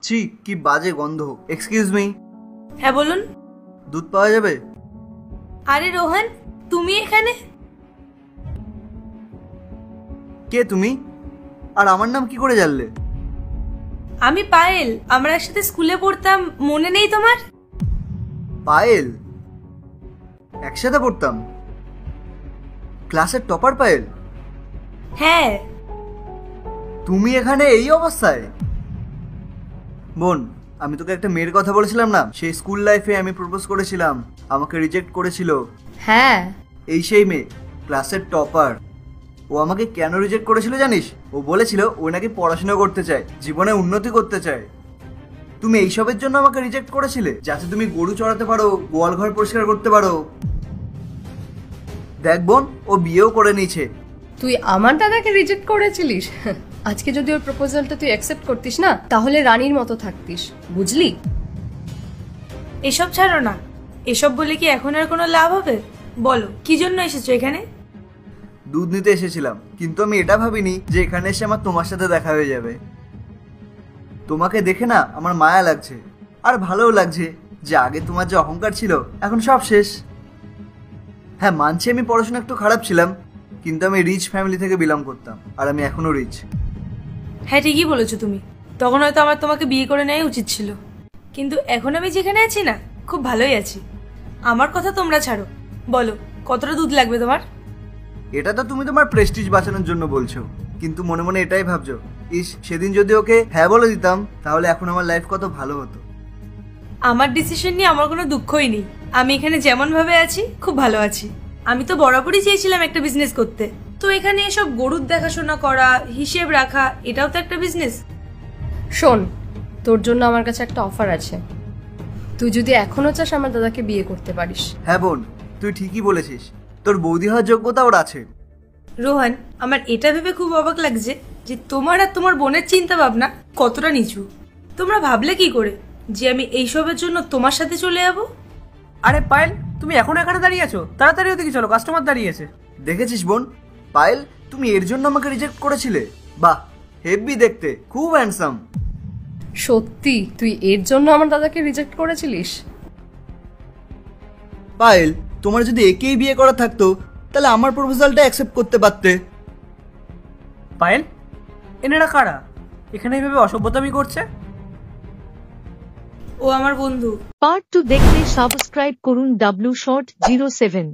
ছি, কি বাজে গন্ধ। Excuse me. হ্যাঁ বলুন। দুধ পাওয়া যাবে? আরে রোহন, তুমি এখানে? কে তুমি, আর আমার নাম কি করে জানলে? আমি পায়েল, আমরা একসাথে স্কুলে পড়তাম, মনে নেই তোমার? পায়েল? একসাথে পড়তাম? ক্লাসের টপার পায়েল? হ্যাঁ। তুমি এখানে এই অবস্থায়? বোন, আমি তোকে একটা মেয়ের কথা বলেছিলাম না, সেই স্কুল লাইফে আমি প্রপোজ করেছিলাম, আমাকে রিজেক্ট করেছিল। হ্যাঁ। এই সেই মেয়ে, ক্লাসের টপার। ও আমাকে কেন রিজেক্ট করেছিল জানিস? ও বলেছিল ও নাকি পড়াশোনা করতে চায়, জীবনে উন্নতি করতে চায়। তুমি এইসবের জন্য আমাকে রিজেক্ট করেছিলে, যাতে তুমি গরু চড়াতে পারো, গোয়াল ঘর পরিষ্কার করতে পারো। দেখ বোন, ও বিয়েও করে নিয়েছে। তুই আমার দাদাকে রিজেক্ট করেছিলিস? আজকে যদি ওর প্রপোজালটা তুই অ্যাকসেপ্ট করতিস না, তাহলে রানীর মতো থাকতিস, বুঝলি? এসব ছাড়ো না, এসব বলে কি এখন আর কোনো লাভ হবে? বলো কি জন্য এসেছো এখানে? দুধ নিতে এসেছিলাম, কিন্তু আমি এটা ভাবিনি যে এখানে এসে আমার তোমার সাথে দেখা হয়ে যাবে। তোমাকে দেখে না আমার মায়া লাগছে, আর ভালোও লাগছে যে আগে তোমার যে অহংকার ছিল এখন সব শেষ। হ্যাঁ মানছি আমি পড়াশোনা একটু খারাপ ছিলাম, কিন্তু আমি রিচ ফ্যামিলি থেকে বিলং করতাম, আর আমি এখনো রিচ। হ্যাঁ ঠিকই বলেছো তুমি, তখন হয়তো আমার তোমাকে বিয়ে করে নেওয়া উচিত ছিল, কিন্তু এখন আমি যেখানে আছি না, খুব ভালোই আছি। আমার কথা তোমরা ছাড়ো, বলো কতটা দুধ লাগবে তোমার? এটা তো তুমি তোমার প্রেস্টিজ বাঁচানোর জন্য বলছো, কিন্তু মনে মনে এটাই ভাবছো, ইস সেদিন যদি ওকে হ্যাঁ বলে দিতাম, তাহলে এখন আমার লাইফ কত ভালো হতো। আমার ডিসিশন নিয়ে আমার কোনো দুঃখই নেই, আমি এখানে যেমন ভাবে আছি খুব ভালো আছি। আমি তো বরাবরই চেয়েছিলাম একটা বিজনেস করতে, তো এখানে এসব গরুর দেখাশোনা করা, হিসেব রাখা, এটাও তো একটা বিজনেস। শোন, তোর জন্য আমার কাছে একটা অফার আছে। তুই যদি এখনো চাস আমার দাদাকে বিয়ে করতে পারিস। হ্যাঁ বোন, তুই ঠিকই বলেছিস, তোর বৌদি হওয়ার যোগ্যতা ওর আছে। রোহন, আমার এটা ভেবে খুব অবাক লাগছে যে তোমার আর তোমার বোনের চিন্তা ভাবনা কতটা নিচু। তোমরা ভাবলে কি করে যে আমি এইসবের জন্য তোমার সাথে চলে যাবো? আরে পায়েল, তুমি এখন এখানে দাঁড়িয়ে আছো? তাড়াতাড়ি ওদিকে চলো, কাস্টমার দাঁড়িয়ে আছে। দেখেছিস বোন, পায়েল তুমি এর জন্য আমাকে রিজেক্ট করেছিলে? বাহ, হেভি দেখতে, খুব হ্যান্ডসাম। সত্যি তুই এর জন্য আমার দাদাকে রিজেক্ট করেছিলিস? পায়েল, তোমার যদি একেই বিয়ে করা থাকতো, তাহলে আমার প্রপোজালটা অ্যাকসেপ্ট করতে পারতে। পায়েল, এনারা কারা? এখানে এইভাবে অসভ্যতামি করছে। ও আমার বন্ধু। পার্ট 2 দেখতে সাবস্ক্রাইব করুন W Short 07।